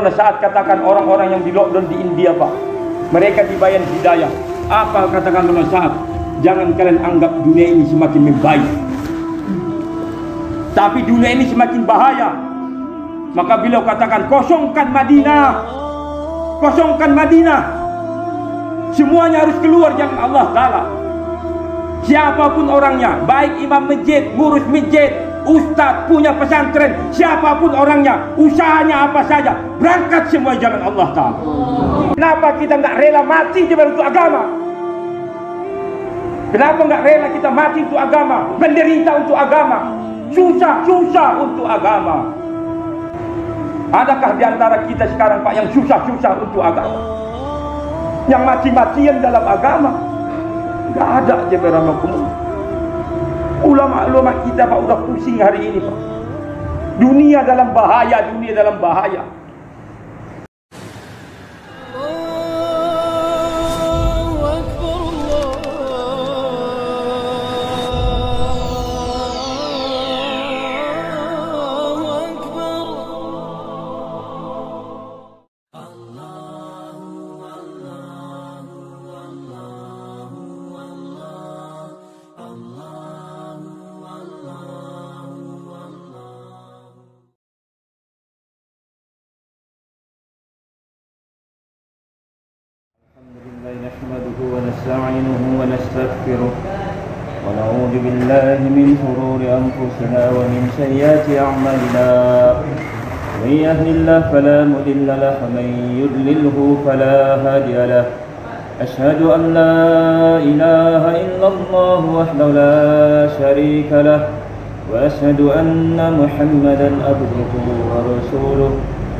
pada saat katakan orang-orang yang di lockdown di India, Pak, mereka dibayar hidayah. Apa katakan pada saat, jangan kalian anggap dunia ini semakin membaik, tapi dunia ini semakin bahaya. Maka beliau katakan, kosongkan Madinah, kosongkan Madinah. Semuanya harus keluar jalan Allah Ta'ala. Siapapun orangnya, baik imam masjid, ngurus masjid, ustaz, punya pesantren, siapapun orangnya, usahanya apa saja, berangkat semua jalan Allah Ta'ala. Kenapa kita nggak rela mati untuk agama? Kenapa nggak rela kita mati untuk agama, menderita untuk agama, susah untuk agama? Adakah di antara kita sekarang, Pak, yang susah untuk agama, yang mati-matian dalam agama? Nggak ada. Ulama-ulama kita, Pak, udah pusing hari ini, Pak. Dunia dalam bahaya, dunia dalam bahaya. نحمده ونستعينه ونستغفره ونعوذ بالله من شرور أنفسنا ومن سيئات أعمالنا. من يهد الله فلا مضل له ومن يضلله فلا هادي له. أشهد أن لا إله إلا الله وحده لا شريك له وأشهد أن محمدا عبده ورسوله.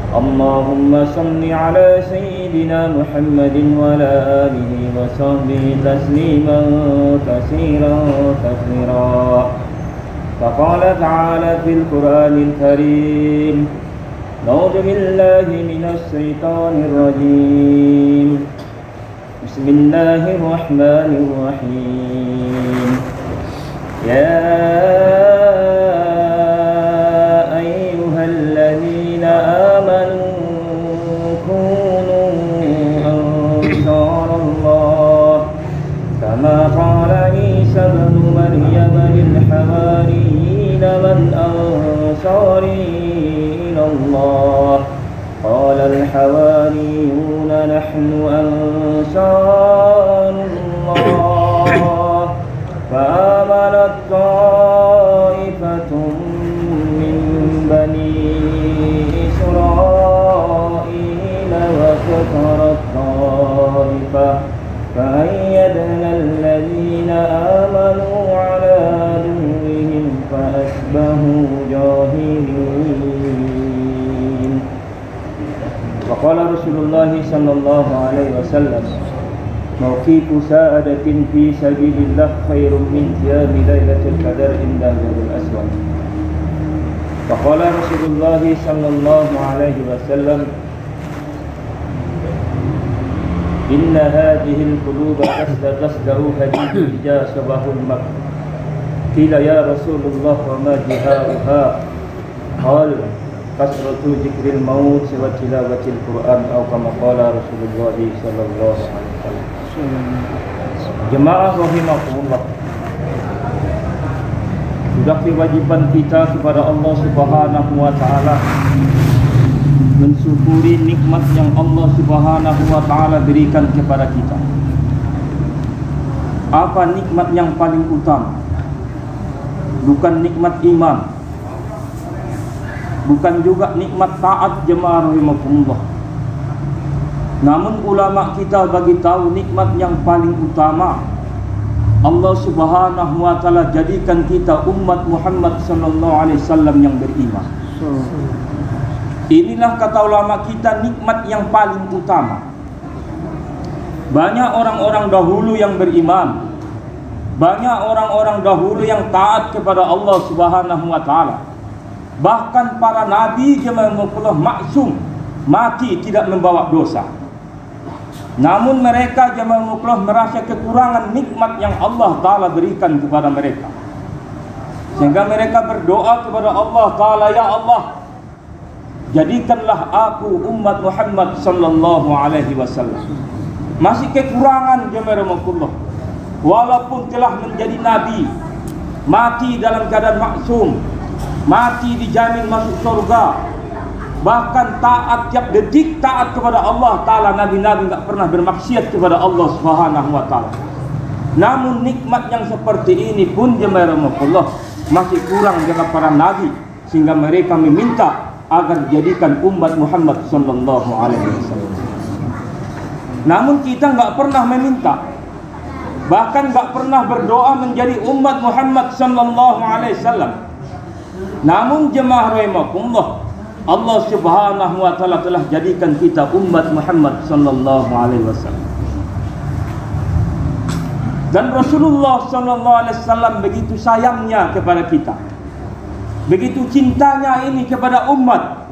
اللهم صل على سيدنا محمد وعلى آله وصحبه تسليما كثيرا فقال تعالى في القرآن الكريم: أعوذ بالله من الشيطان الرجيم. بسم الله الرحمن الرحيم. يا أيها الذين آمنوا كونوا أنصار الله كما قال عيسى ابن مريم للحواريين: من أنصاري إلى الله؟ قال الحواريون: نحن أنصار الله. فآمنت طائفة من بني إسرائيل وكفرت طائفة فأيدنا الذين آمنوا على عدوهم فأصبحوا جاهلين. وقال رسول الله صلى الله عليه وسلم: موقيت ساعدة في سبيل الله خير من قيام ليلة القدر عند الجبل الأسود. وقال رسول الله صلى الله عليه وسلم: إن هذه القلوب تصدع حديد إذا شبه الماء. قيل: يا رسول الله وما جهاؤها؟ قال: كثرة ذكر الموت وتلاوة القرآن أو كما قال رسول الله صلى الله عليه وسلم. Jemaah rahimakumullah, sudah kewajiban kita kepada Allah Subhanahu wa taala mensyukuri nikmat yang Allah Subhanahu wa taala berikan kepada kita. Apa nikmat yang paling utama? Bukan nikmat iman, bukan juga nikmat taat, jemaah rahimakumullah. Namun ulama kita bagi tahu nikmat yang paling utama, Allah Subhanahu wa taala jadikan kita umat Muhammad sallallahu alaihi wasallam yang beriman. Inilah kata ulama kita nikmat yang paling utama. Banyak orang-orang dahulu yang beriman, banyak orang-orang dahulu yang taat kepada Allah Subhanahu wa taala. Bahkan para nabi jemaah maksum, mati tidak membawa dosa. Namun mereka jemaah muklah merasa kekurangan nikmat yang Allah Ta'ala berikan kepada mereka, sehingga mereka berdoa kepada Allah Ta'ala: Ya Allah, jadikanlah aku umat Muhammad sallallahu alaihi wasallam. Masih kekurangan jemaah rahmatullah. Walaupun telah menjadi nabi, mati dalam keadaan maksum, mati dijamin masuk surga, bahkan taat tiap detik, taat kepada Allah Ta'ala. Nabi-nabi tak pernah bermaksiat kepada Allah Subhanahu wa Ta'ala. Namun nikmat yang seperti ini pun jemaah rahmatullah masih kurang dengan para nabi, sehingga mereka meminta agar dijadikan umat Muhammad sallallahu alaihi wasallam. Namun kita enggak pernah meminta, bahkan enggak pernah berdoa menjadi umat Muhammad sallallahu alaihi wasallam. Namun jemaah rahimakumullah, Allah Subhanahu wa taala telah jadikan kita umat Muhammad sallallahu alaihi wasallam. Dan Rasulullah sallallahu alaihi wasallam begitu sayangnya kepada kita, begitu cintanya ini kepada umat.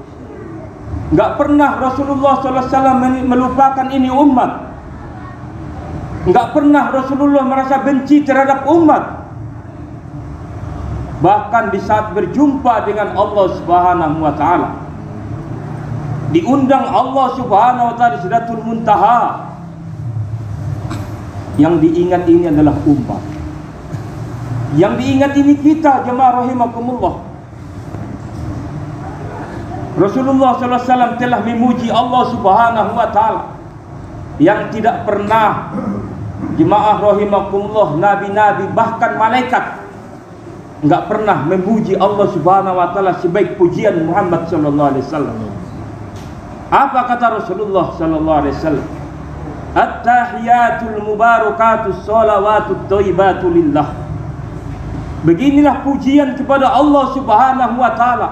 Enggak pernah Rasulullah sallallahu alaihi wasallam melupakan ini umat. Enggak pernah Rasulullah merasa benci terhadap umat. Bahkan di saat berjumpa dengan Allah Subhanahu wa taala, diundang Allah Subhanahu wa taala di Sidratul Muntaha. Yang diingat ini adalah umat. Yang diingat ini kita, jemaah rahimakumullah. Rasulullah sallallahu alaihi wasallam telah memuji Allah Subhanahu wa taala yang tidak pernah, jemaah rahimakumullah, nabi-nabi bahkan malaikat enggak pernah memuji Allah Subhanahu wa taala sebaik pujian Muhammad sallallahu alaihi wasallam. Apa kata Rasulullah sallallahu alaihi wasallam? At-tahiyatul mubarakatus shalawatut thayyibatu lillah. Beginilah pujian kepada Allah Subhanahu wa taala.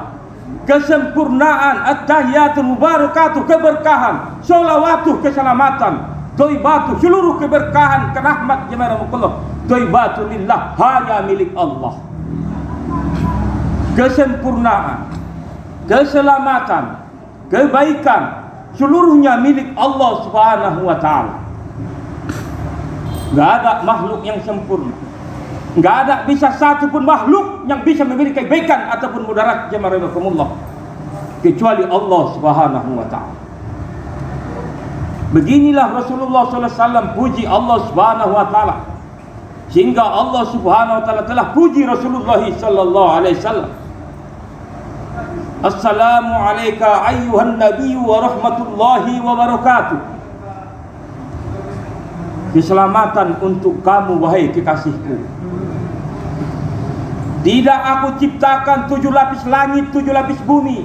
Kesempurnaan, at-tahiyatul mubarakatuh, keberkahan, shalawatuh, keselamatan, thayyibatu, seluruh keberkahan, kerahmat jemaah Allah, thayyibatu lillah, hanya milik Allah. Kesempurnaan, keselamatan, kebaikan, seluruhnya milik Allah Subhanahu wa taala. Enggak ada makhluk yang sempurna. Enggak ada bisa satu pun makhluk yang bisa memiliki kebaikan ataupun mudarat jemaah rahimakumullah kecuali Allah Subhanahu wa taala. Beginilah Rasulullah sallallahu alaihi wasallam puji Allah Subhanahu wa taala, sehingga Allah Subhanahu wa taala telah puji Rasulullah sallallahu alaihi wasallam. Assalamu alayka ayyuhan nabiyyu wa rahmatullahi wa barakatuh. Keselamatan untuk kamu wahai kekasihku. Tidak aku ciptakan 7 lapis langit, 7 lapis bumi.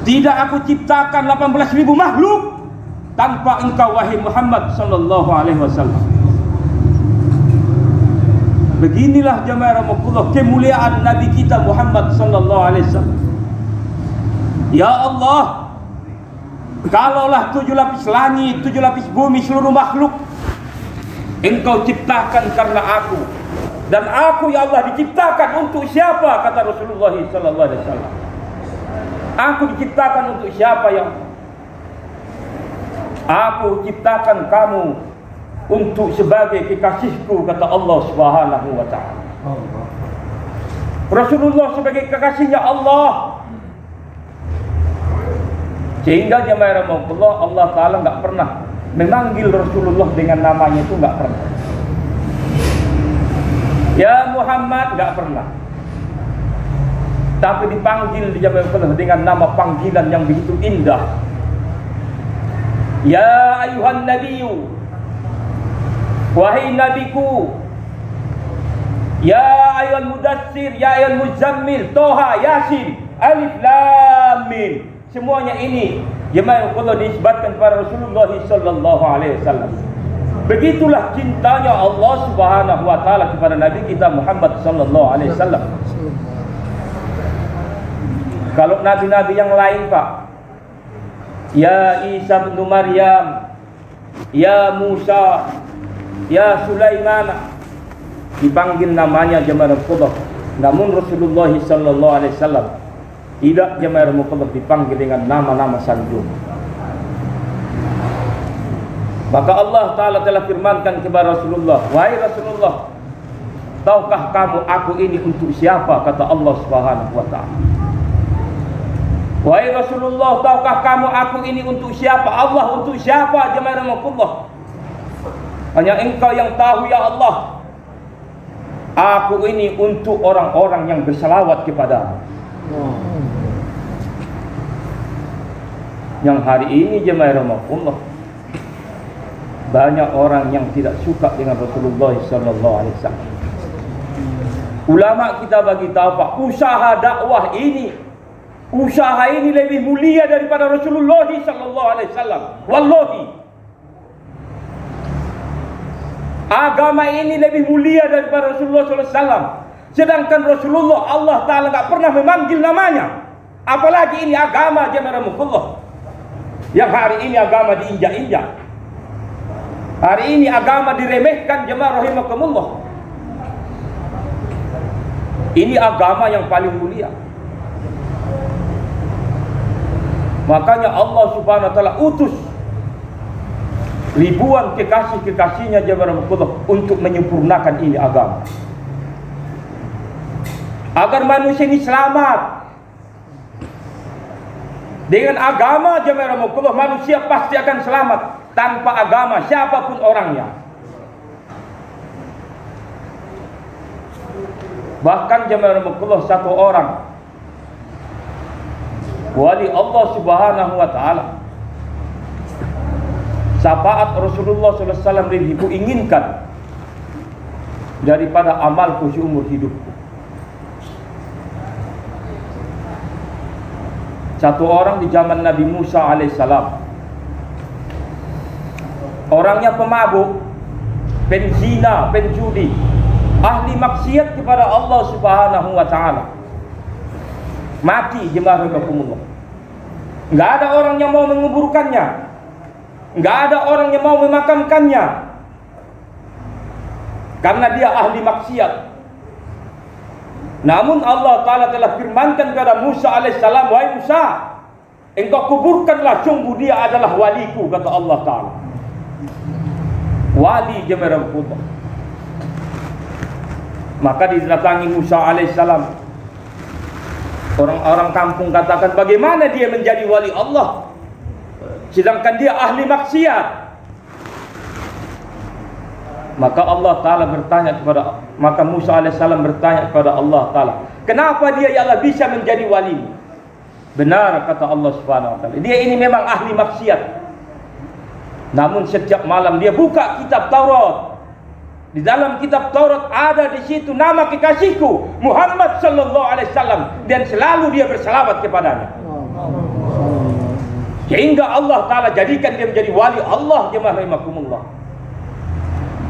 Tidak aku ciptakan 18.000 makhluk tanpa engkau wahai Muhammad sallallahu alaihi wasallam. Beginilah jemaah rahmatullah kemuliaan Nabi kita Muhammad sallallahu alaihi wasallam. Ya Allah, kalaulah 7 lapis langit, 7 lapis bumi, seluruh makhluk engkau ciptakan karena aku, dan aku ya Allah diciptakan untuk siapa? Kata Rasulullah sallallahu alaihi wasallam. Aku diciptakan untuk siapa ya Allah? Aku ciptakan kamu untuk sebagai kekasihku, kata Allah Subhanahu wa taala. Rasulullah sebagai kekasihnya Allah. Sehingga jemaah rahmatullah, Allah Ta'ala enggak pernah memanggil Rasulullah dengan namanya, itu enggak pernah. Ya Muhammad, enggak pernah. Tapi dipanggil di jemaah rahmatullah dengan nama panggilan yang begitu indah. Ya ayuhan nabiyyu, wahai nabiku. Ya ayuhal mudassir, ya ayuhal muzammil, Toha, Yasin, Alif Lam Mim. Semuanya ini jemaah Allah diisbatkan kepada Rasulullah sallallahu alaihi wasallam. Begitulah cintanya Allah Subhanahu wa taala kepada nabi kita Muhammad sallallahu alaihi wasallam. Kalau nabi-nabi yang lain, Pak, ya Isa bin Maryam, ya Musa, ya Sulaiman, dipanggil namanya jemaah Allah. Namun Rasulullah sallallahu alaihi wasallam tidak, jemaah rahmatullah, dipanggil dengan nama-nama sanjung. Maka Allah Ta'ala telah firmankan kepada Rasulullah, wahai Rasulullah, tahukah kamu aku ini untuk siapa? Kata Allah Subhanahu wa ta'ala. Wahai Rasulullah, tahukah kamu aku ini untuk siapa? Allah untuk siapa? Jemaah rahmatullah. Hanya engkau yang tahu ya Allah. Aku ini untuk orang-orang yang berselawat kepada-Mu. Yang hari ini jemaah rahmatullah, banyak orang yang tidak suka dengan Rasulullah sallallahu alaihi wasallam. Ulama kita bagi tahu Pak, usaha dakwah ini, usaha ini lebih mulia daripada Rasulullah sallallahu alaihi wasallam. Wallahi, agama ini lebih mulia daripada Rasulullah sallallahu alaihi wasallam. Sedangkan Rasulullah Allah Ta'ala tak pernah memanggil namanya. Apalagi ini agama jemaah rahmatullah, yang hari ini agama diinjak-injak. Hari ini agama diremehkan jemaah rahimakumullah. Ini agama yang paling mulia. Makanya Allah Subhanahu wa taala utus ribuan kekasih-kekasihnya jemaah rahimakumullah untuk menyempurnakan ini agama. Agar manusia ini selamat. Dengan agama jemaah rahimakumullah manusia pasti akan selamat. Tanpa agama siapapun orangnya. Bahkan jemaah rahmatullah, satu orang wali Allah Subhanahu wa taala, syafaat Rasulullah sallallahu alaihi wasallam lebih inginkan daripada amalku seumur hidupku. Satu orang di zaman Nabi Musa alaihissalam, orangnya pemabuk, penzina, penjudi, ahli maksiat kepada Allah Subhanahu wa taala. Mati jemaah rahimakumullah. Enggak ada orang yang mau menguburkannya. Enggak ada orang yang mau memakamkannya. Karena dia ahli maksiat. Namun Allah Ta'ala telah firmankan kepada Musa alaihissalam, wahai Musa, engkau kuburkanlah, sungguh dia adalah waliku, kata Allah Ta'ala. Wali jemaah rahmatullah. Maka didatangi Musa alaihissalam. Orang-orang kampung katakan, bagaimana dia menjadi wali Allah sedangkan dia ahli maksiat? Maka Allah Ta'ala bertanya kepada, maka Musa alaihissalam bertanya kepada Allah Ta'ala, kenapa dia ya Allah bisa menjadi wali? Benar kata Allah Subhanahu wa taala, dia ini memang ahli maksiat. Namun setiap malam dia buka kitab Taurat. Di dalam kitab Taurat ada di situ nama kekasihku Muhammad sallallahu alaihi wasallam, dan selalu dia berselawat kepadanya. Sehingga Allah Ta'ala jadikan dia menjadi wali Allah jemaah rahimakumullah.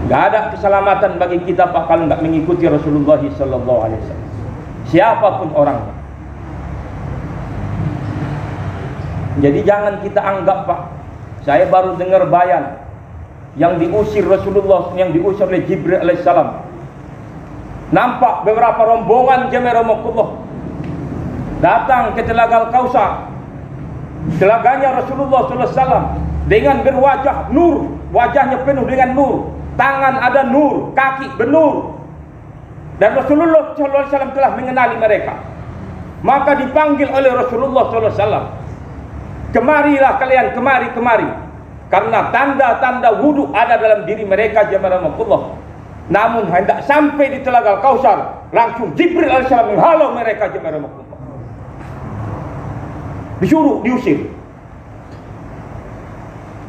Enggak ada keselamatan bagi kita Pak kalau enggak mengikuti Rasulullah sallallahu alaihi wasallam. Siapapun orangnya. Jadi jangan kita anggap Pak, saya baru dengar bayan yang diusir Rasulullah, yang diusir oleh Jibril alaihissalam. Nampak beberapa rombongan jemaah rahmatullah datang ke Telaga Al-Kausar. Telaganya Rasulullah sallallahu alaihi wasallam dengan berwajah nur, wajahnya penuh dengan nur, tangan ada nur, kaki bernur. Dan Rasulullah sallallahu alaihi wasallam telah mengenali mereka. Maka dipanggil oleh Rasulullah sallallahu alaihi wasallam, kemarilah kalian, kemari. Karena tanda-tanda wudhu ada dalam diri mereka jemaah rahmatullah. Namun hendak sampai di Telaga Al-Kausar, langsung Jibril alaihissalam menghalau mereka jemaah rahmatullah. Disuruh diusir.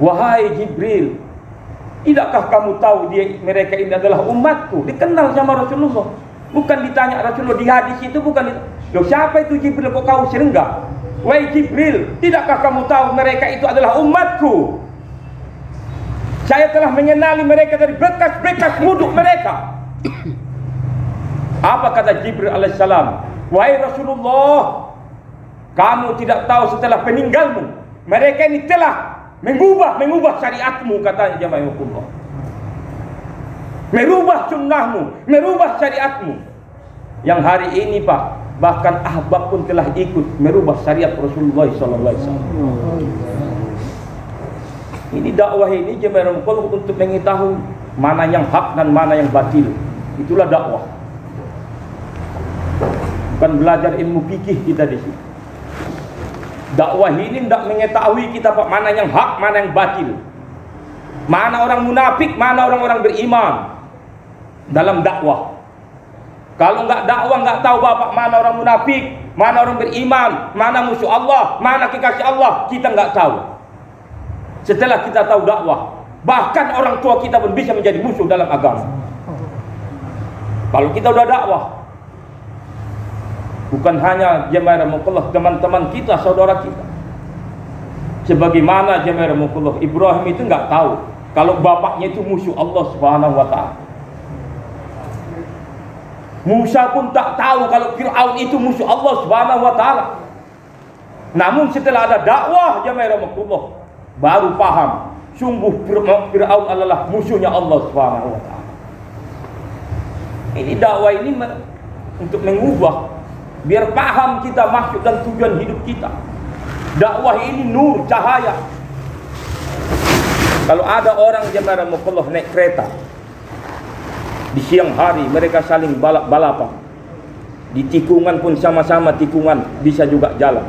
Wahai Jibril, tidakkah kamu tahu mereka ini adalah umatku? Dikenal sama Rasulullah. Bukan ditanya Rasulullah di hadis itu, bukan. Loh, siapa itu Jibril kok kau usir? Enggak. Wahai Jibril, tidakkah kamu tahu mereka itu adalah umatku? Saya telah mengenali mereka dari bekas-bekas wudhu mereka. Apa kata Jibril alaihissalam? Wahai Rasulullah, kamu tidak tahu setelah peninggalmu mereka ini telah mengubah syariatmu, katanya jemaah Allah. Merubah sunnahmu, merubah syariatmu. Yang hari ini Pak, bahkan ahbab pun telah ikut merubah syariat Rasulullah sallallahu alaihi wasallam. Ini dakwah ini jemaah Allah untuk mengetahui mana yang hak dan mana yang batil. Itulah dakwah. Bukan belajar ilmu fikih kita di sini. Dakwah ini tidak mengetahui kita mana yang hak, mana yang batil, mana orang munafik, mana orang-orang beriman dalam dakwah. Kalau nggak dakwah, nggak tahu bapak mana orang munafik, mana orang beriman, mana musuh Allah, mana kekasih Allah, kita nggak tahu. Setelah kita tahu dakwah, bahkan orang tua kita pun bisa menjadi musuh dalam agama. Kalau kita udah dakwah, bukan hanya jemaah rahmatullah, teman-teman kita, saudara kita. Sebagaimana jemaah rahmatullah, Ibrahim itu nggak tahu kalau bapaknya itu musuh Allah Subhanahu wa taala. Musa pun tak tahu kalau Fir'aun itu musuh Allah Subhanahu wa taala. Namun setelah ada dakwah jemaah rahmatullah, baru paham sungguh Fir'aun adalah musuhnya Allah Subhanahu wa taala. Ini dakwah ini untuk mengubah, biar paham kita maksud dan tujuan hidup kita. Dakwah ini nur, cahaya. Kalau ada orang jemaah rahmatullah naik kereta di siang hari, mereka saling balap-balapan. Di tikungan pun sama-sama tikungan, bisa juga jalan.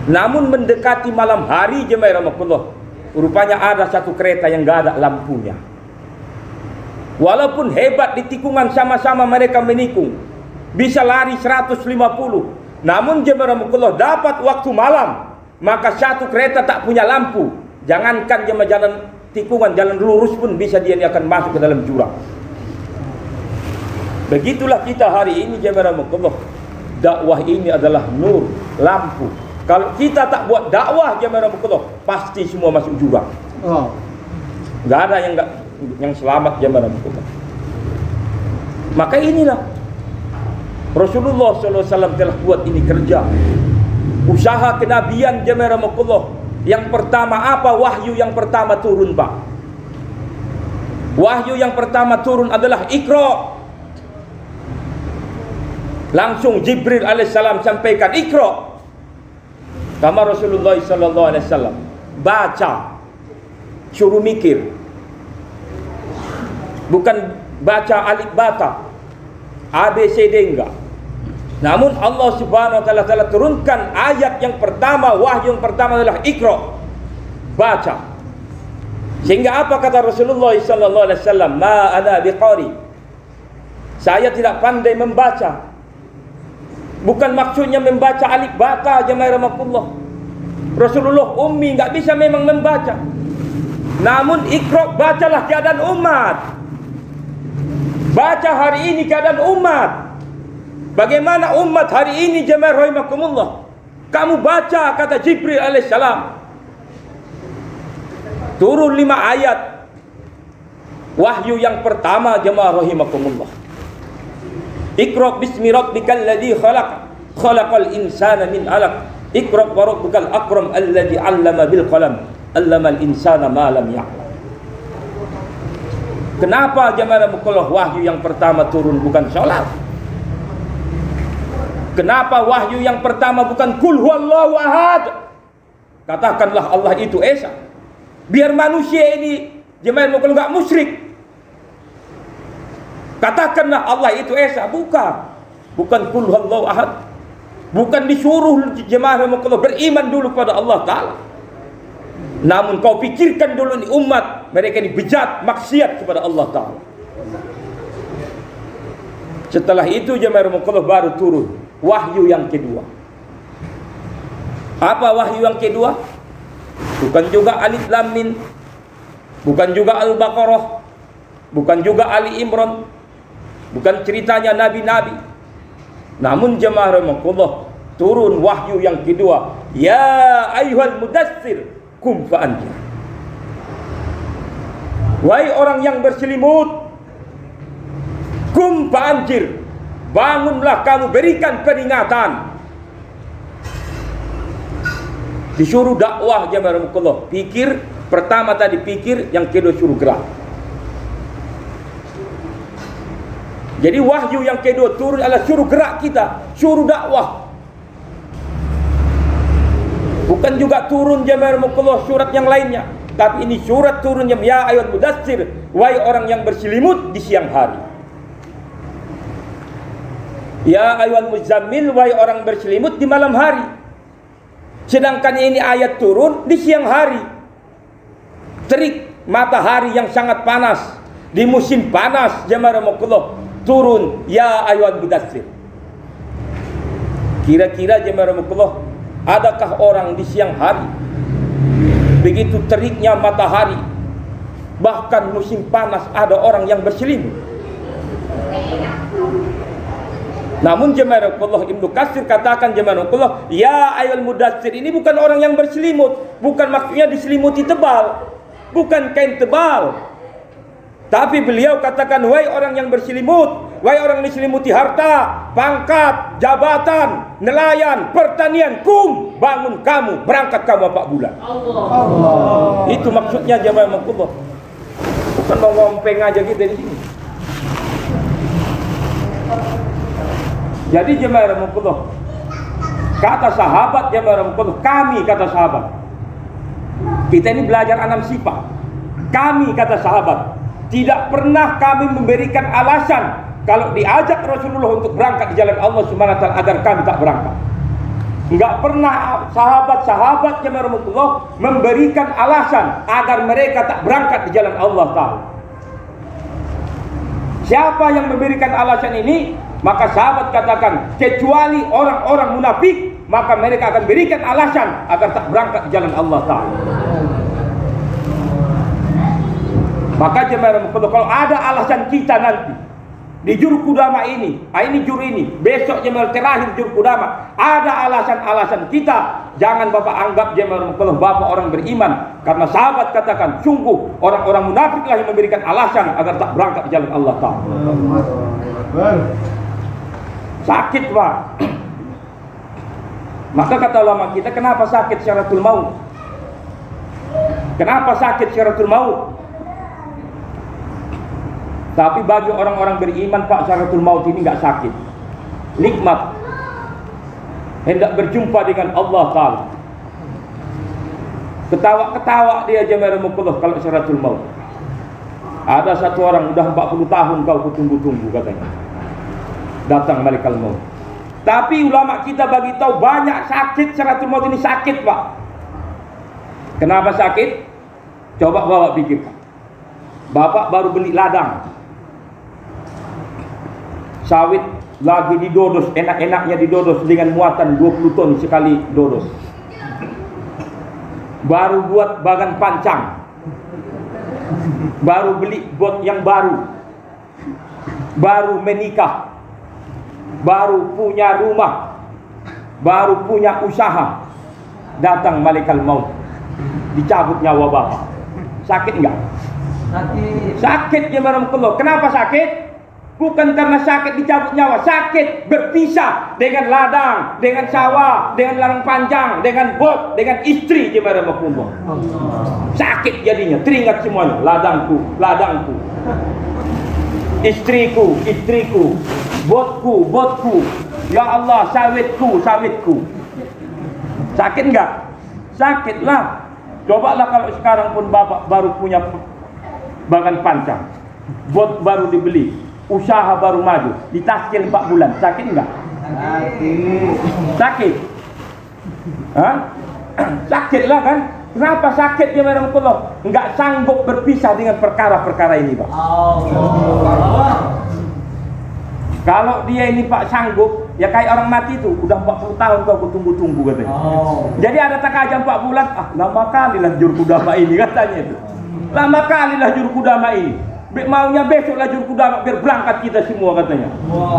Namun mendekati malam hari jemaah rahmatullah, rupanya ada satu kereta yang gak ada lampunya. Walaupun hebat di tikungan sama-sama mereka menikung, bisa lari 150. Namun jemaah rahmatullah dapat waktu malam, maka satu kereta tak punya lampu. Jangankan jemaah jalan tikungan, jalan lurus pun bisa dia akan masuk ke dalam jurang. Begitulah kita hari ini jemaah rahmatullah. Dakwah ini adalah nur, lampu. Kalau kita tak buat dakwah jemaah rahmatullah, pasti semua masuk jurang. Gak ada yang selamat jemaah rahmatullah. Maka inilah Rasulullah SAW telah buat ini kerja, usaha kenabian jemaah rahmatullah. Yang pertama apa? Wahyu yang pertama turun, Pak. Wahyu yang pertama turun adalah Iqra. Langsung Jibril alaihissalam sampaikan Iqra. Kama Rasulullah SAW baca, suruh mikir. Bukan baca alif bata, ABCD enggak. Namun Allah Subhanahu wa taala telah turunkan ayat yang pertama, wahyu yang pertama adalah Iqra. Baca. Sehingga apa kata Rasulullah sallallahu alaihi wasallam? Ma ana biqari. Saya tidak pandai membaca. Bukan maksudnya membaca alif bata jemaah rahmatullah. Rasulullah ummi, enggak bisa memang membaca. Namun Iqra, bacalah keadaan umat. Baca hari ini keadaan umat. Bagaimana umat hari ini jemaah rahimakumullah? Kamu baca kata Jibril alaihissalam. Turun 5 ayat. Wahyu yang pertama jemaah rahimakumullah. Iqra bismi rabbikal ladzi khalaq, khalaqal insana min 'alaq. Iqra wa rabbukal akram alladzi 'allama bil qalam, 'allamal insana ma lam ya'lam. Kenapa jemaah rahmatullah wahyu yang pertama turun bukan salat? Kenapa wahyu yang pertama bukan kul huwallahu ahad? Katakanlah Allah itu esa. Biar manusia ini jemaah rahmatullah enggak musyrik. Katakanlah Allah itu esa, bukan kul huwallahu ahad. Bukan disuruh jemaah rahmatullah beriman dulu kepada Allah taala. Namun kau pikirkan dulu nih umat, mereka ini bejat, maksiat kepada Allah taala. Setelah itu jemaah rahmatullah baru turun wahyu yang kedua. Apa wahyu yang kedua? Bukan juga Alif Lam Mim, bukan juga Al-Baqarah, bukan juga Ali Imran, bukan ceritanya nabi-nabi. Namun jemaah rahmatullah turun wahyu yang kedua. Ya ayyuhal mudassir kum fa'anzir. Wahai orang yang berselimut, kum fa'anzir, bangunlah kamu, berikan peringatan. Disuruh dakwah jemaah rahmatullah. Pikir, pertama tadi pikir, yang kedua suruh gerak. Jadi wahyu yang kedua turun adalah suruh gerak kita, suruh dakwah. Bukan juga turun jemaah rahmatullah surat yang lainnya, tapi ini surat turunnya ya ayyuhal mudassir, wahai orang yang berselimut di siang hari. Ya ayyuhal muzammil, wahai orang berselimut di malam hari. Sedangkan ini ayat turun di siang hari. Terik matahari yang sangat panas. Di musim panas jemaah rahmatullah turun ya ayyuhal mudaththir. Kira-kira jemaah rahmatullah, adakah orang di siang hari begitu teriknya matahari, bahkan musim panas ada orang yang berselimut? Namun jemaah rahmatullah, Ibnu Katsir katakan jemaah rahmatullah, ya ayyuhal mudaththir ini bukan orang yang berselimut, bukan maksudnya diselimuti tebal, bukan kain tebal. Tapi beliau katakan, wahai orang yang berselimut, wahai orang yang diselimuti harta, pangkat, jabatan, nelayan, pertanian, kum, bangun kamu, berangkat kamu 4 bulan. Allah. Itu maksudnya jemaah rahmatullah. Bukan mau ngompeng aja gitu di sini. Jadi jemaah rahmatullah, kata sahabat jemaah rahmatullah, kami kata sahabat. Kita ini belajar 6 sifat. Kami kata sahabat, tidak pernah kami memberikan alasan kalau diajak Rasulullah untuk berangkat di jalan Allah Subhanahu wa taala agar kami tak berangkat. Enggak pernah sahabat-sahabat jemaah rahmatullah memberikan alasan agar mereka tak berangkat di jalan Allah taala. Siapa yang memberikan alasan ini, maka sahabat katakan kecuali orang-orang munafik, maka mereka akan berikan alasan agar tak berangkat di jalan Allah taala. Maka jemaah rahmatullah, kalau ada alasan kita nanti di juru kudama ini juru ini, besok jemaah terakhir juru kudama, ada alasan-alasan kita, jangan Bapak anggap jemaah rahmatullah Bapak orang beriman, karena sahabat katakan sungguh orang-orang munafiklah yang memberikan alasan agar tak berangkat di jalan Allah taala. Sakit Pak. Maka kata ulama kita, kenapa sakit syaratul maut? Kenapa sakit syaratul maut? Tapi bagi orang-orang beriman Pak, syaratul maut ini nggak sakit, nikmat, hendak berjumpa dengan Allah Ta'ala. Ketawa-ketawa dia jemaah rahmatullah kalau syaratul maut. Ada satu orang udah 40 tahun kau kutunggu-tunggu katanya, datang malaikat maut. Tapi ulama kita bagi tahu banyak sakit syaratul maut ini sakit Pak. Kenapa sakit? Coba bawa pikir Pak. Bapak baru beli ladang sawit, lagi didodos, enak-enaknya didodos dengan muatan 20 ton sekali dodos. Baru buat bagan pancang, baru beli bot yang baru, baru menikah, baru punya rumah, baru punya usaha, datang malaikat maut, dicabut nyawa Bapak. Sakit enggak? Sakit. Sakit jemaah rahmatullah. Kenapa sakit? Bukan karena sakit dicabut nyawa, sakit berpisah dengan ladang, dengan sawah, dengan ladang panjang, dengan bot, dengan istri jemaah rahmatullah. Sakit jadinya, teringat semuanya, ladangku, ladangku, istriku, istriku, botku, botku, ya Allah, sawitku, sawitku. Sakit enggak? Sakit lah. Cobalah kalau sekarang pun Bapak baru punya bagan pancang, bot baru dibeli, usaha baru maju, ditaskil 4 bulan, sakit enggak? Sakit. Sakit? Hah? Sakit lah kan? Kenapa sakit ya rahmatullah? Enggak sanggup berpisah dengan perkara-perkara ini Pak. Kalau dia ini Pak sanggup, ya kayak orang mati itu, udah 40 tahun kau tunggu-tunggu katanya. Jadi ada tak aja 4 bulan, lama kali lah juru kudama ini katanya itu. Lama kali lah juru kudama ini. Maunya besok lah juru kudama biar berangkat kita semua katanya.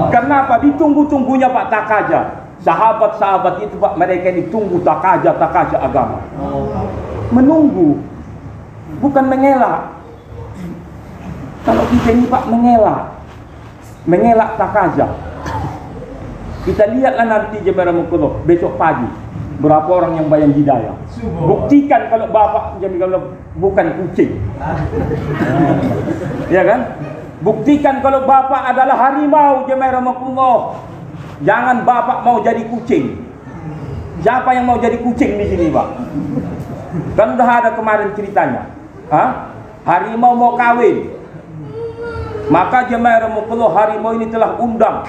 Kenapa? Ditunggu-tunggunya Pak takaja. Sahabat-sahabat itu Pak, mereka ini tunggu takaja agama. Menunggu, bukan mengelak. Kalau kita ini Pak mengelak takaja. Kita lihatlah nanti jemaah rahmatullah besok pagi berapa orang yang bayang hidayah. Buktikan kalau Bapak bukan kucing. Ya kan? Buktikan kalau Bapak adalah harimau jemaah rahmatullah. Jangan Bapak mau jadi kucing. Siapa yang mau jadi kucing di sini Pak? Kan udah ada kemarin ceritanya. Harimau mau kawin. Maka jemaah rahmatullah harimau ini telah undang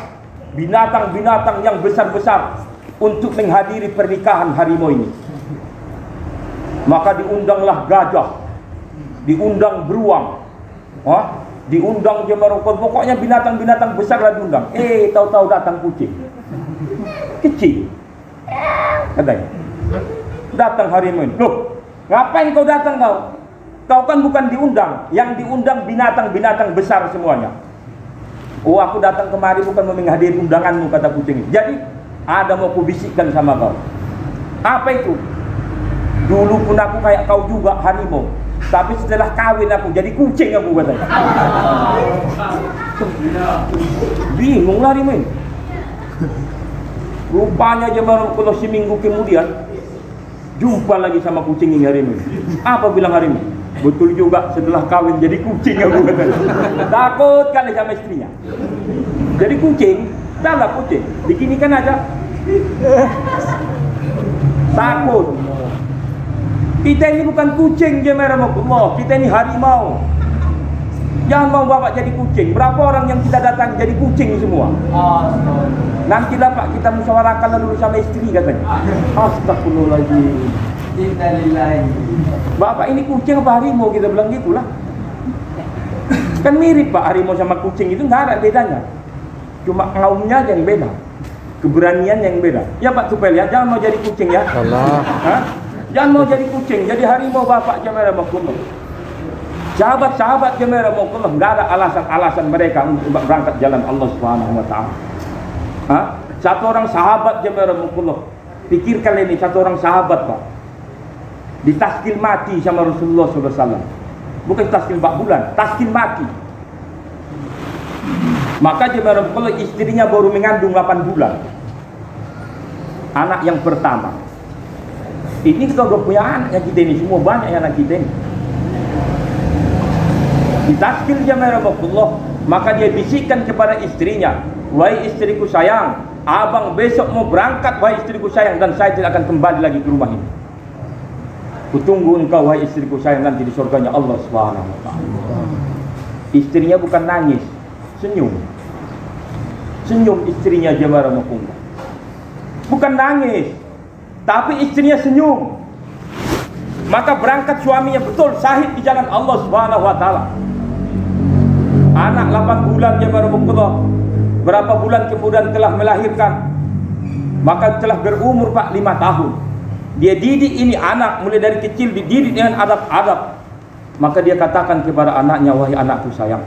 binatang-binatang yang besar-besar untuk menghadiri pernikahan harimau ini. Maka diundanglah gajah, diundang beruang, diundang jemarokon, pokoknya binatang-binatang besar lah diundang. Tahu-tahu datang kucing kecil, katanya. Datang harimau ini. Loh, ngapain kau datang kau? Kau kan bukan diundang, yang diundang binatang-binatang besar semuanya. Oh, aku datang kemari bukan menghadiri undanganmu, kata kucing ini. Jadi ada mau kubisikkan sama kau. Apa itu? Dulu pun aku kayak kau juga, harimau. Tapi setelah kawin aku jadi kucing, aku katanya. Bingung lah harimau ini. Rupanya jemaah kalau seminggu kemudian jumpa lagi sama kucing ini harimau. Apa bilang harimau? Betul juga, setelah kawin jadi kucing, aku katanya. Takut kali sama istrinya. Jadi kucing, salah kucing, diginikan aja. Takut. Kita ini bukan kucing jemaah Allah, kita ini harimau. Jangan mau bapak jadi kucing. Berapa orang yang kita datang jadi kucing semua? Nantilah Pak kita musyawarahkan dulu sama istri, katanya. Astagfirullahaladzim. Bapak ini kucing apa harimau? Kita bilang gitulah. Kan mirip Pak, harimau sama kucing itu nggak ada bedanya. Cuma ngaumnya aja yang beda, keberanian yang beda. Ya Pak Tupel ya, jangan mau jadi kucing ya. Allah. Jangan mau jadi kucing, jadi harimau Bapak jemaah makumullah. Sahabat-sahabat jemaah makumullah nggak ada alasan-alasan mereka untuk berangkat jalan Allah Subhanahu wa taala. Satu orang sahabat jemaah makumullah. Pikirkan ini, satu orang sahabat Pak. Ditaskil mati sama Rasulullah SAW. Bukan taskil 4 bulan, taskil mati. Maka jemaah makumullah istrinya baru mengandung 8 bulan. Anak yang pertama. Ini kita udah punya anaknya kita ini, semua banyak anak kita ini. Ditaskil jemaah Allah, maka dia bisikkan kepada istrinya, wahai istriku sayang, abang besok mau berangkat wahai istriku sayang, dan saya tidak akan kembali lagi ke rumah ini. Kutunggu engkau wahai istriku sayang nanti di surganya Allah Subhanahu wa taala. Istrinya bukan nangis, senyum. Senyum istrinya jemaah Allah. Bukan nangis, tapi istrinya senyum. Maka berangkat suaminya betul syahid di jalan Allah Subhanahu wa taala. Anak 8 bulan dia baru berumur. Berapa bulan kemudian telah melahirkan. Maka telah berumur Pak 5 tahun. Dia didik ini anak mulai dari kecil, dididik dengan adab-adab. Maka dia katakan kepada anaknya, wahai anakku sayang,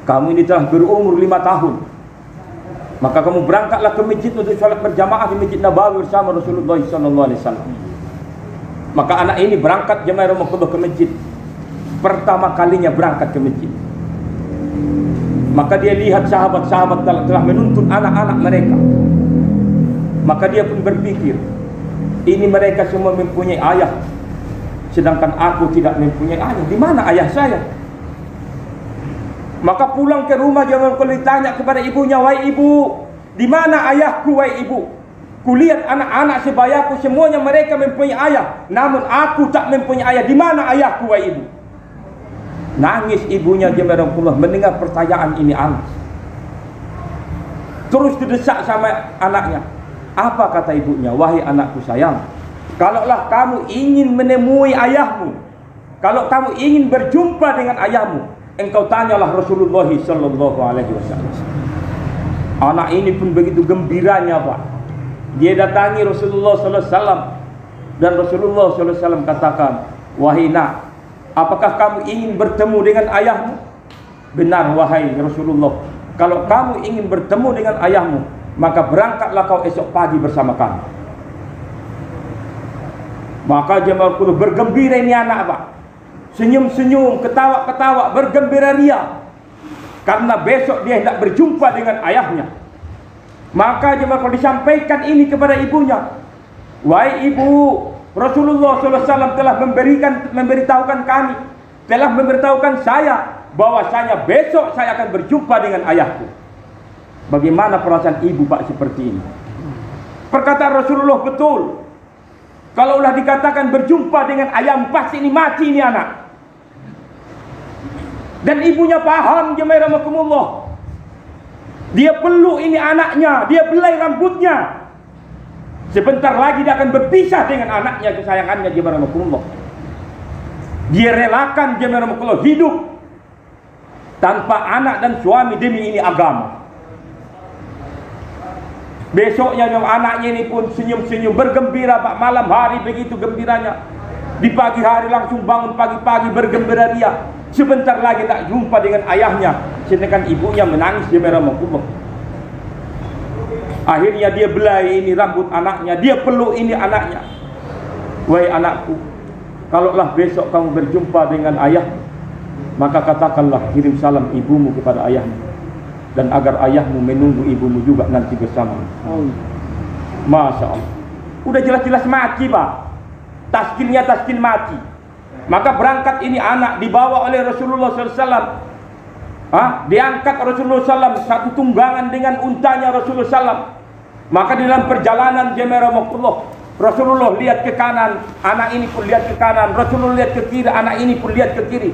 kamu ini telah berumur 5 tahun. Maka kamu berangkatlah ke masjid untuk sholat berjamaah di Masjid Nabawi bersama Rasulullah SAW. Maka anak ini berangkat jemaah Ramadan ke masjid. Pertama kalinya berangkat ke masjid. Maka dia lihat sahabat-sahabat telah menuntun anak-anak mereka. Maka dia pun berpikir, ini mereka semua mempunyai ayah, sedangkan aku tidak mempunyai ayah. Di mana ayah saya? Maka pulang ke rumah dia ditanya kepada ibunya, wahai ibu, di mana ayahku wahai ibu? Kulihat anak-anak sebayaku semuanya mereka mempunyai ayah, namun aku tak mempunyai ayah. Di mana ayahku wahai ibu? Nangis ibunya jemaah Allah mendengar pertanyaan ini anak. Terus didesak sama anaknya. Apa kata ibunya? Wahai anakku sayang, kalaulah kamu ingin menemui ayahmu, kalau kamu ingin berjumpa dengan ayahmu, engkau tanyalah Rasulullah sallallahu alaihi wasallam. Anak ini pun begitu gembiranya Pak. Dia datangi Rasulullah sallallahu alaihi wasallam dan Rasulullah sallallahu alaihi wasallam katakan, wahai nak, apakah kamu ingin bertemu dengan ayahmu? Benar wahai Rasulullah, kalau kamu ingin bertemu dengan ayahmu, maka berangkatlah kau esok pagi bersama kami. Maka jemaah kudu bergembira ini anak Pak. Senyum-senyum, ketawa-ketawa, bergembira ria. Karena besok dia hendak berjumpa dengan ayahnya. Maka jemaah kudu disampaikan ini kepada ibunya. Wahai ibu, Rasulullah SAW telah memberitahukan kami, telah memberitahukan saya bahwasanya besok saya akan berjumpa dengan ayahku. Bagaimana perasaan ibu Pak seperti ini? Perkataan Rasulullah betul. Kalaulah dikatakan berjumpa dengan ayam, pasti ini mati ini anak. Dan ibunya paham jemaah rahmatullah. Dia peluk ini anaknya, dia belai rambutnya. Sebentar lagi dia akan berpisah dengan anaknya kesayangannya jemaah rahmatullah. Dia relakan jemaah rahmatullah hidup tanpa anak dan suami demi ini agama. Besoknya anaknya ini pun senyum-senyum bergembira Pak, malam hari begitu gembiranya. Di pagi hari langsung bangun pagi-pagi bergembira ria. Sebentar lagi tak jumpa dengan ayahnya, sedangkan ibunya menangis jemaah rahmatullah. Akhirnya dia belai ini rambut anaknya, dia peluk ini anaknya. Wahai anakku, kalaulah besok kamu berjumpa dengan ayah, maka katakanlah kirim salam ibumu kepada ayahmu, dan agar ayahmu menunggu ibumu juga nanti bersama. Masya Allah. Udah jelas-jelas mati Pak. Taskinnya taskin mati. Maka berangkat ini anak dibawa oleh Rasulullah SAW. Diangkat Rasulullah SAW satu tunggangan dengan untanya Rasulullah SAW. Maka di dalam perjalanan jemaah rahmatullah, Rasulullah lihat ke kanan, anak ini pun lihat ke kanan. Rasulullah lihat ke kiri, anak ini pun lihat ke kiri.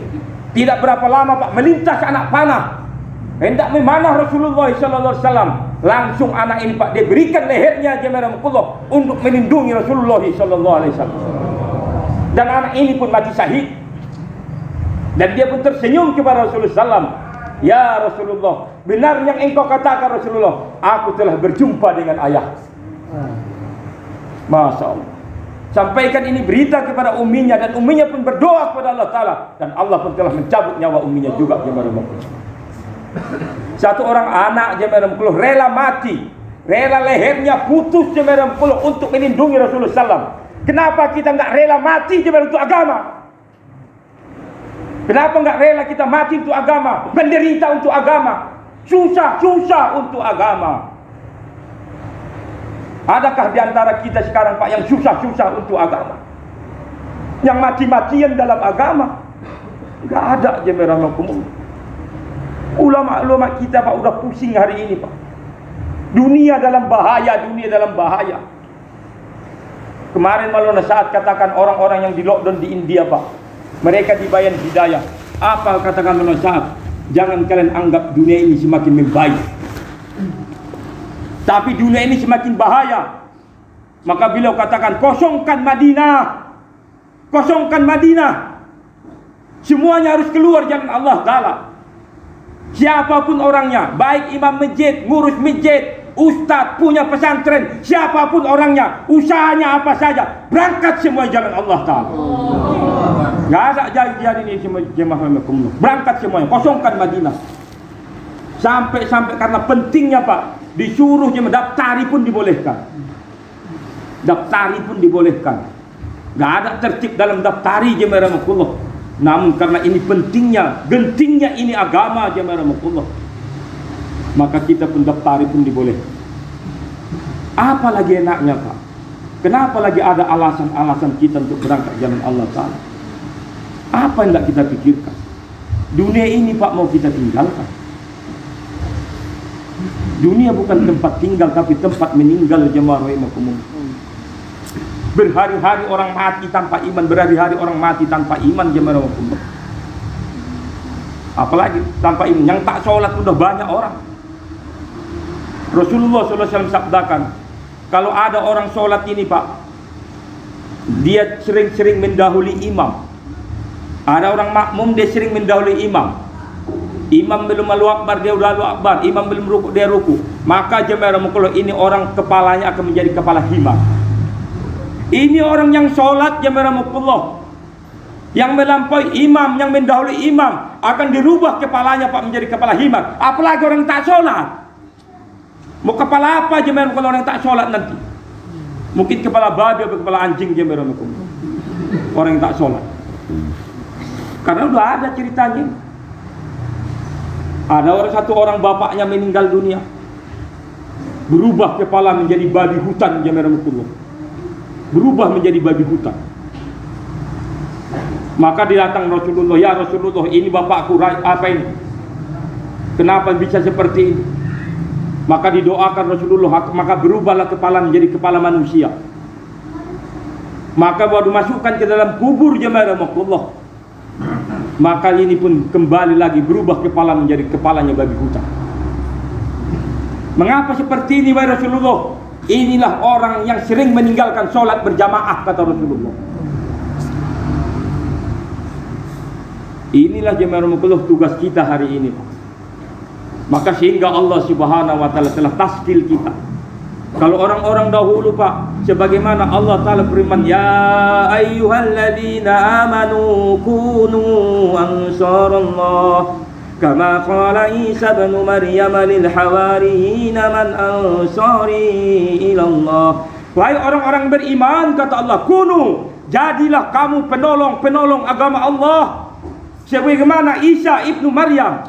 Tidak berapa lama Pak, melintas anak panah, hendak memanah Rasulullah SAW. Langsung anak ini Pak, dia berikan lehernya jemaah rahmatullah untuk melindungi Rasulullah SAW. Dan anak ini pun mati syahid. Dan dia pun tersenyum kepada Rasulullah SAW. Ya Rasulullah, benar yang engkau katakan Rasulullah, aku telah berjumpa dengan ayah. Masya Allah. Sampaikan ini berita kepada umminya, dan umminya pun berdoa kepada Allah Ta'ala, dan Allah pun telah mencabut nyawa umminya juga jemaah rahmatullah. Satu orang anak jemaah rahmatullah rela mati, rela lehernya putus jemaah rahmatullah untuk melindungi Rasulullah SAW. Kenapa kita nggak rela mati jemaah untuk agama? Kenapa nggak rela kita mati untuk agama, menderita untuk agama, susah untuk agama? Adakah di antara kita sekarang Pak yang susah untuk agama, yang mati-matian dalam agama? Nggak ada jemaah rahmatullah. Ulama-ulama kita Pak udah pusing hari ini Pak. Dunia dalam bahaya, dunia dalam bahaya. Kemarin Maulana Sa'ad katakan orang-orang yang di lockdown di India Pak, mereka dibayar hidayah. Apa katakan Maulana Sa'ad? Jangan kalian anggap dunia ini semakin membaik, tapi dunia ini semakin bahaya. Maka beliau katakan, kosongkan Madinah, kosongkan Madinah. Semuanya harus keluar jalan Allah Ta'ala. Siapapun orangnya, baik imam masjid, ngurus masjid, ustadz, punya pesantren, siapapun orangnya, usahanya apa saja, berangkat semua jalan Allah Ta'ala. Gak ada jadi ini jemaah rahmatullah. Berangkat semuanya, kosongkan Madinah. Sampai karena pentingnya Pak, disuruh jemaah daftari pun dibolehkan. Daftari pun dibolehkan. Gak ada tertib dalam daftari jemaah rahmatullah. Namun karena ini pentingnya, gentingnya ini agama jemaah rahmatullah, maka kita pun daftari pun dibolehkan. Apalagi enaknya Pak? Kenapa lagi ada alasan-alasan kita untuk berangkat jalan Allah Ta'ala? Apa yang tidak kita pikirkan? Dunia ini Pak mau kita tinggalkan. Dunia bukan tempat tinggal, tapi tempat meninggal jemaah rahmatullah. Berhari-hari orang mati tanpa iman, berhari-hari orang mati tanpa iman jemaah rahmatullah. Apalagi tanpa iman, yang tak sholat sudah banyak orang. Rasulullah SAW sabdakan, kalau ada orang sholat ini Pak, dia sering-sering mendahului imam. Ada orang makmum, dia sering mendahului imam. Imam belum Allahu Akbar, dia udah Allahu Akbar. Imam belum rukuk, dia rukuk. Maka jemaah rahmatullah, ini orang kepalanya akan menjadi kepala himar. Ini orang yang sholat jemaah rahmatullah, yang melampaui imam, yang mendahului imam, akan dirubah kepalanya Pak menjadi kepala himar. Apalagi orang tak sholat. Mau kepala apa jemaah kalau orang tak sholat nanti? Mungkin kepala babi atau kepala anjing jemaah rahmatullah, orang yang tak sholat. Karena udah ada ceritanya. Ada satu orang bapaknya meninggal dunia, berubah kepala menjadi babi hutan jemaah rahmatullah. Berubah menjadi babi hutan. Maka datang Rasulullah, ya Rasulullah, ini bapakku, apa ini? Kenapa bisa seperti ini? Maka didoakan Rasulullah, maka berubahlah kepala menjadi kepala manusia. Maka baru masukkan ke dalam kubur jemaah rahmatullah, maka ini pun kembali lagi berubah kepala menjadi kepalanya babi hutan. Mengapa seperti ini wahai Rasulullah? Inilah orang yang sering meninggalkan sholat berjamaah, kata Rasulullah. Inilah jemaah rahmatullah tugas kita hari ini. Maka sehingga Allah Subhanahu wa taala telah taskil kita. Kalau orang-orang dahulu Pak, sebagaimana Allah Ta'ala firman, ya ayyuhalladzina amanu kunu ansarallah kama qala Isa ibn Maryam lil hawariyina man ansari ilallah. Wahai orang-orang beriman, kata Allah, kunu, jadilah kamu penolong-penolong agama Allah. Sebagaimana Isa ibnu Maryam,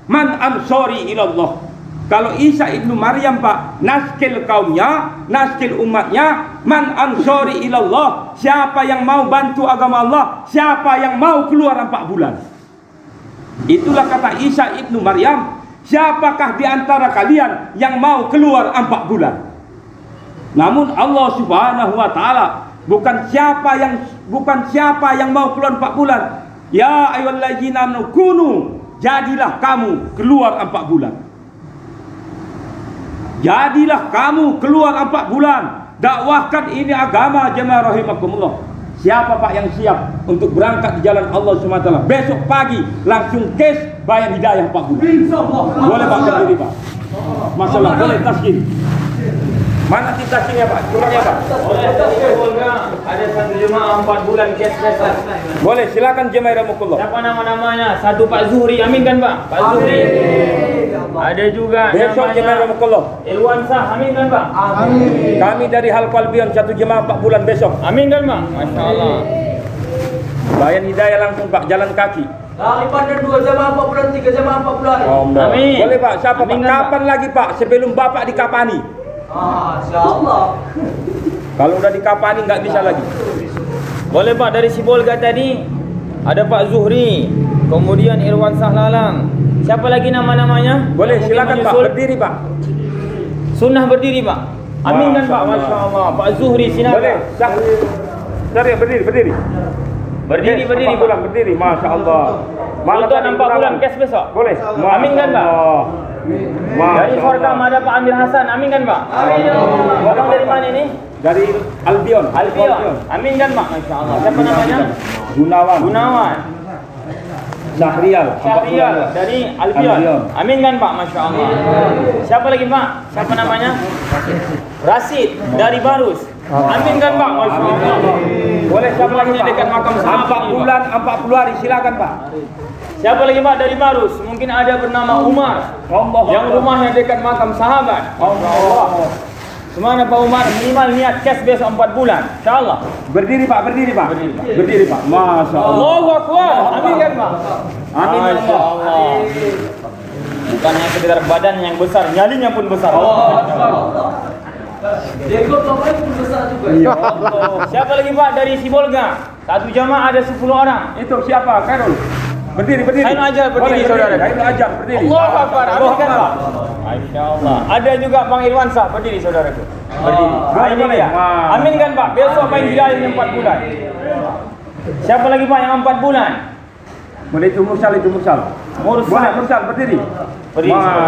man ansari ilallah. Kalau Isa ibnu Maryam Pak, naskil kaumnya, naskil umatnya, man ansori ilallah, siapa yang mau bantu agama Allah, siapa yang mau keluar 4 bulan. Itulah kata Isa ibnu Maryam, siapakah di antara kalian yang mau keluar 4 bulan. Namun Allah Subhanahu wa taala bukan siapa yang mau keluar 4 bulan. Ya ayyuhalladzina amanu kunu, jadilah kamu keluar 4 bulan. Jadilah kamu keluar 4 bulan, dakwahkan ini agama jemaah rahimakumullah. Siapa Pak yang siap untuk berangkat di jalan Allah SWT? Besok pagi langsung cash bayar hidayah 4 bulan. Boleh Pak berdiri Pak? Masalah boleh taskin. Mana tim taskinnya Pak? Curangnya Pak? Ada satu jemaah 4 bulan cash besar. Boleh, silakan jemaah rahimakumullah. Siapa nama-namanya? Satu Pak Zuhri, amin kan Pak? Pak Zuhri. Ada juga besok jemaah rahimakumullah. Ilwansah, amin kan Pak? Amin. Kami dari Hal Qalbion satu jemaah 4 bulan besok. Amin kan Pak? Masya Allah. Bayar hidayah langsung Pak, jalan kaki. Kali pandan 2 jamaah 4 bulan, 3 jamaah 4 bulan. Amin. Boleh Pak, siapa Amin, Pak? kan, Kapan lagi Pak? Sebelum Bapak dikapani. Insyaallah. Kalau udah dikapani nggak bisa lagi. Boleh Pak, dari Sibolga tadi ada Pak Zuhri, kemudian Irwansah Lalang. Siapa lagi nama-namanya? Boleh, silakan Pak, berdiri Pak. Sunnah berdiri Pak. Amin kan Pak? Masya Allah. Pak Zuhri Sinaga. Boleh, cari berdiri. Berdiri, pulang berdiri, Masya Allah. Untuk 4 bulan cash besok. Boleh. Amin kan Pak? Dari Sorkam ada Pak Amir Hasan, amin kan Pak? Amin. Orang dari mana ini? Dari Albion. Amin kan Pak? Masya Allah. Siapa namanya? Gunawan. Syahrial dari Albion. Amin kan Pak? Masya Allah. Siapa lagi Pak? Siapa namanya? Rasid dari Barus. Amin kan Pak? Masya Allah. Boleh, siapa lagi Pak? Dekat makam sahabat 4 bulan 40 hari, silakan Pak. Siapa lagi Pak dari Barus? Mungkin ada bernama Umar yang rumahnya dekat makam sahabat. Allah. Semana Pak Umar minimal niat cash besok 4 bulan. InsyaAllah. Berdiri Pak. Berdiri Pak. Masya Allah. Allahu Akbar. Amin kan Pak? Amin. Masya Allah. Bukan hanya sekedar badan yang besar, nyalinya pun besar. Jenggot Bapak itu besar juga. Ya Allah. Siapa lagi Pak dari Sibolga? Satu jamaah ada 10 orang. Itu siapa? Kairul. Berdiri. Kairul Ajar berdiri saudara. Kairul Ajar berdiri. Allahu Akbar. Amin kan Pak? Masya Allah. Ada juga Bang Irwansah berdiri saudaraku. Berdiri. Boleh. Amin kan Pak? Besok main hidayah 4 bulan. Siapa lagi Pak yang 4 bulan? Boleh itu Mursal. Boleh Mursal berdiri.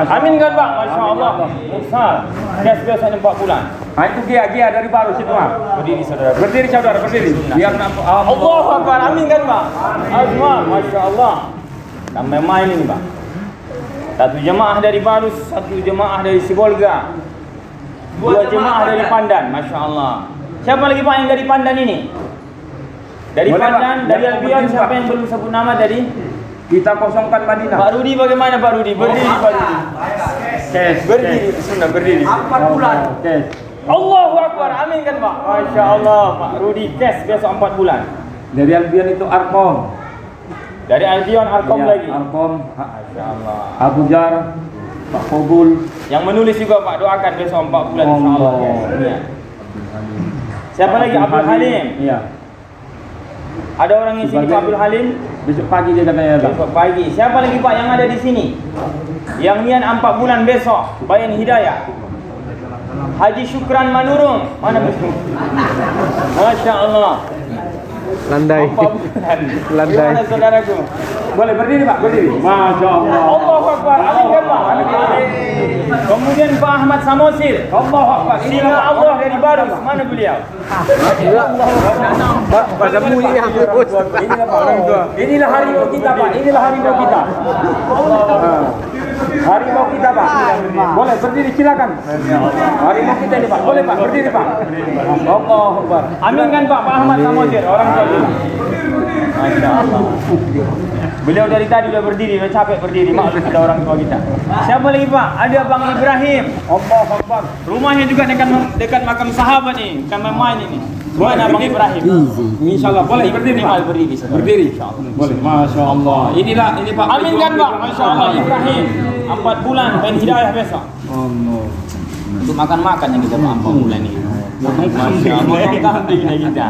Amin kan Pak? Masya Allah. Mursal. Cash besok 4 bulan. Nah itu Gia dari Barus itu Pak. Berdiri saudara. Berdiri. Biar nampak. Allahu Akbar. Amin kan Pak? Azma. Masya Allah. Sampai main ini Pak. Satu jemaah dari Barus, satu jemaah dari Sibolga, 2 jemaah dari Pandan. Masya Allah. Siapa lagi Pak yang dari Pandan ini? Dari Boleh, Pandan, Pak. dari Albion, Pak. siapa yang belum sebut nama tadi? Kita kosongkan Madinah. Pak Rudi bagaimana Pak Rudi? Berdiri Pak Rudi. Berdiri, sunnah berdiri. 4 bulan. Allahu Akbar. Amin kan Pak? Masya Allah. Pak Rudi cash besok 4 bulan. Dari Albion itu Arkom. Dari Albion Arkom Ya, lagi. Arkom. Masya Allah. Abu Jar, Pak Kobul. Yang menulis juga Pak, doakan besok 4 bulan insyaAllah. Ya. Siapa lagi? Abdul Halim. Iya. Ada orang yang sini Pak Abdul Halim? Besok pagi dia katanya datang. Besok pagi. Siapa lagi Pak yang ada di sini? Yang niat 4 bulan besok bayan hidayah. Haji Syukran Manurung. Mana besok? Masya Allah. Landai. Landai. Bagaimana saudaraku? Boleh berdiri Pak, berdiri. Masya Allah. Allahu Akbar. Amin kan Pak? Kemudian Pak Ahmad Samosir. Allahu Akbar. Singa Allah dari Barus. Mana beliau? Pak Jamu ini hampir bos. Inilah Pak orang tua. Inilah harimau kita Pak. Inilah harimau kita. Harimau kita Pak. Boleh berdiri silakan. Harimau kita ini Pak. Boleh Pak berdiri Pak. Allahu Akbar. Amin kan Pak? Pak Ahmad Samosir. Orang tua kita. Masya Allah. Beliau dari tadi udah berdiri, udah capek berdiri. Maklum ada orang tua kita. Siapa lagi Pak? Ada Bang Ibrahim. Allahu Akbar. Rumahnya juga dekat makam sahabat nih. Kan main ini. Mana Bang Ibrahim? Insyaallah boleh berdiri Pak. Berdiri. Berdiri. Boleh. Masya Allah. Inilah ini Pak. Amin kan Pak? Masya Allah Ibrahim. 4 bulan pengen hidayah besok. Allah. Untuk makan-makan yang kita 4 bulan ini. Masya Allah, kambing kita.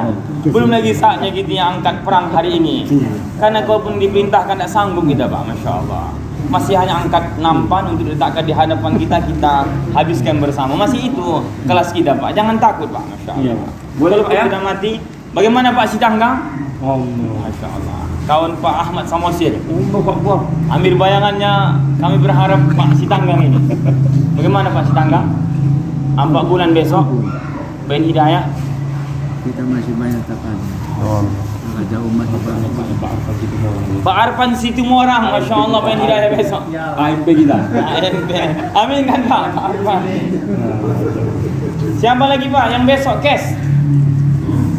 Belum lagi saatnya kita yang angkat perang hari ini. Karena kau pun diperintahkan tak sanggup kita Pak, Masya Allah. Masih hanya angkat nampan untuk diletakkan di hadapan kita, kita habiskan bersama. Masih itu kelas kita Pak, jangan takut Pak, Masya Allah. Boleh Pak ya? Kita mati. Bagaimana Pak Sitanggang? Allah. Masya Allah. Kawan Pak Ahmad Samosir. Allahu Akbar. Ambil bayangannya, kami berharap Pak Sitanggang ini. Bagaimana Pak Sitanggang? 4 bulan besok. Ben hidayah. Kita masih banyak takan. Raja umat Pak Arfan Situmorang, Masya Allah ben hidayah besok. AMP kita. Amin kan Pak? Pak Arfan. Siapa lagi Pak yang besok kes?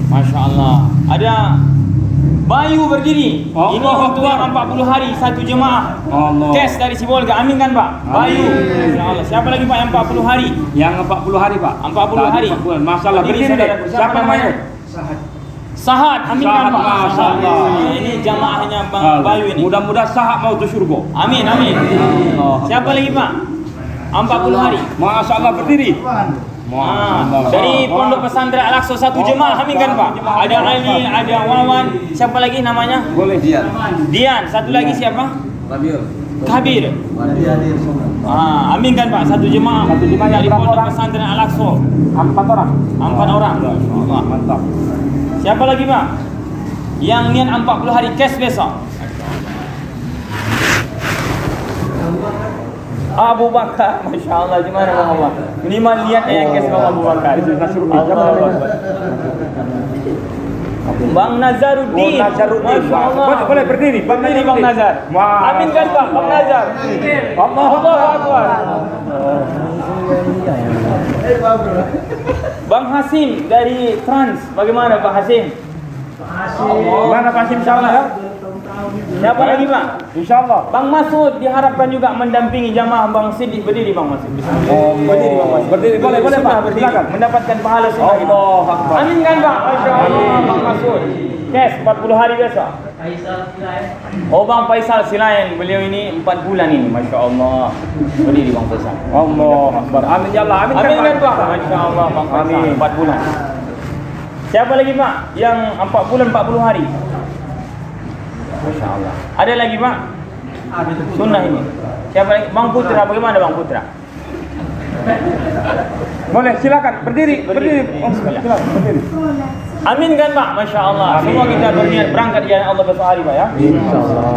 Masya Allah. Ada Bayu berdiri. Ini untuk yang 40 hari satu jemaah. Allah. Kes dari Sibolga. Amin kan Pak? Bayu. Masya Allah. Siapa lagi Pak yang 40 hari? Yang 40 hari Pak. 40 hari. 40 masalah berdiri deh. Siapa namanya? Sahat. Amin kan Pak? Masya Allah. Ini jamaahnya Bang Bayu ini. Mudah-mudahan Sahat mau ke surga. Amin, amin. Siapa lagi Pak? 40 hari. Masya Allah berdiri. Dari Pondok Pesantren Al-Aqsa satu jemaah, amin kan Pak? Ada Ali, ada Wawan. Siapa lagi namanya? Boleh. Dian. Satu lagi siapa? Kabir. Amin kan Pak? Satu jemaah. Satu jemaah yang dari berapa Pondok orang? Pesantren Al-Aqsa. 4 orang. 4 orang. Mantap. Siapa lagi Pak? Yang niat 40 hari cash besok. Abu Bakar, Masya Allah, gimana Bang Allah? Lima niatnya yang cash Bang Abu Bakar. Bang Nazaruddin. Masya Allah. Boleh berdiri. Berdiri Bang Nazar. Amin kan Pak? Bang Nazar. Allahu Akbar. Bang Hasim dari Trans. Bagaimana Pak Hasim? Mana Pak Hasim insyaallah ya? Siapa lagi Pak? Insyaallah. Bang Masud diharapkan juga mendampingi jamaah Bang Siddiq. Berdiri Bang Masud. Berdiri Bang Masud. Berdiri boleh Pak. Silakan mendapatkan pahala sunnah kita. Allahu Akbar. Amin kan Pak? Masya Allah Bang Masud. Kes 40 hari besok. Oh Bang Faisal Silayan, beliau ini 4 bulan ini, Masya Allah. Berdiri Bang Faisal. Allahu Akbar. Amin ya Allah. Amin kan Pak? Masya Allah Bang Faisal. 4 bulan. Siapa lagi Pak? Yang 4 bulan 40 hari. Masya Allah. Ada lagi Pak? Sunnah ini. Siapa lagi? Bang Putra, bagaimana Bang Putra? Boleh silakan berdiri. Silakan berdiri. Amin kan Pak? Masya Allah. Semua kita berniat berangkat di jalan Allah besok hari Pak ya. Insyaallah.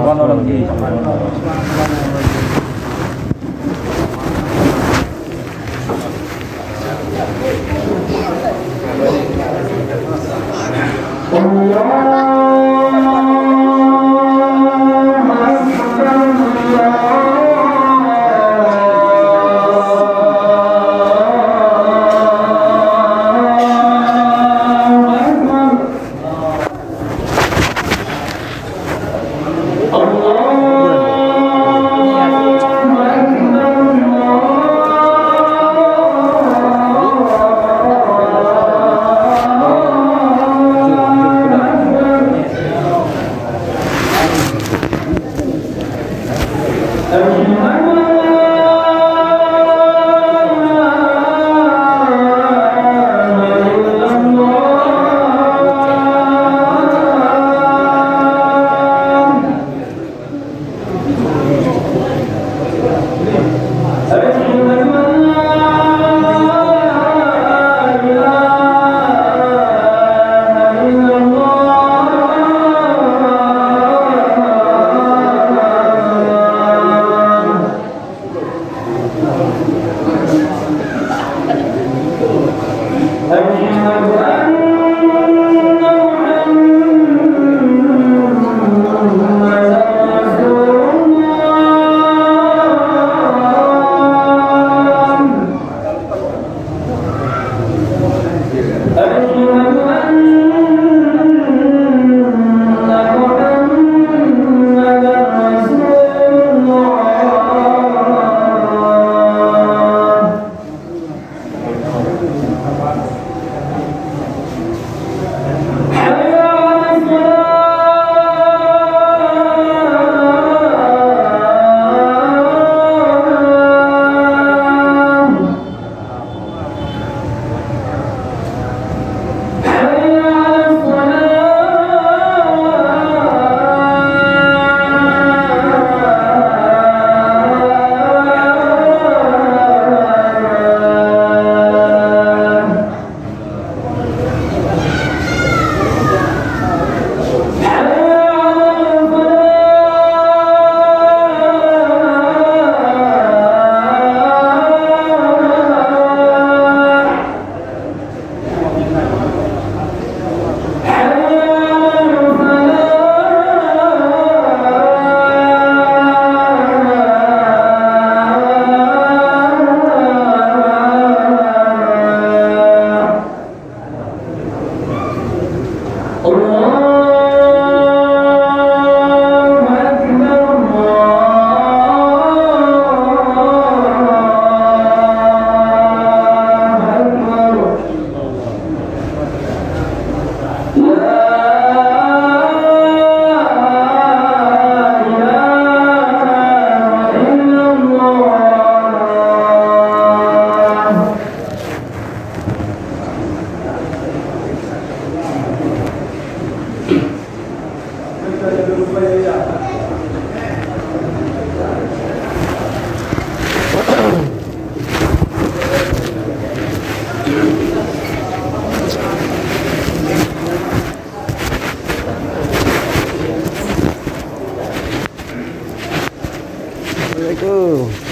Assalamualaikum.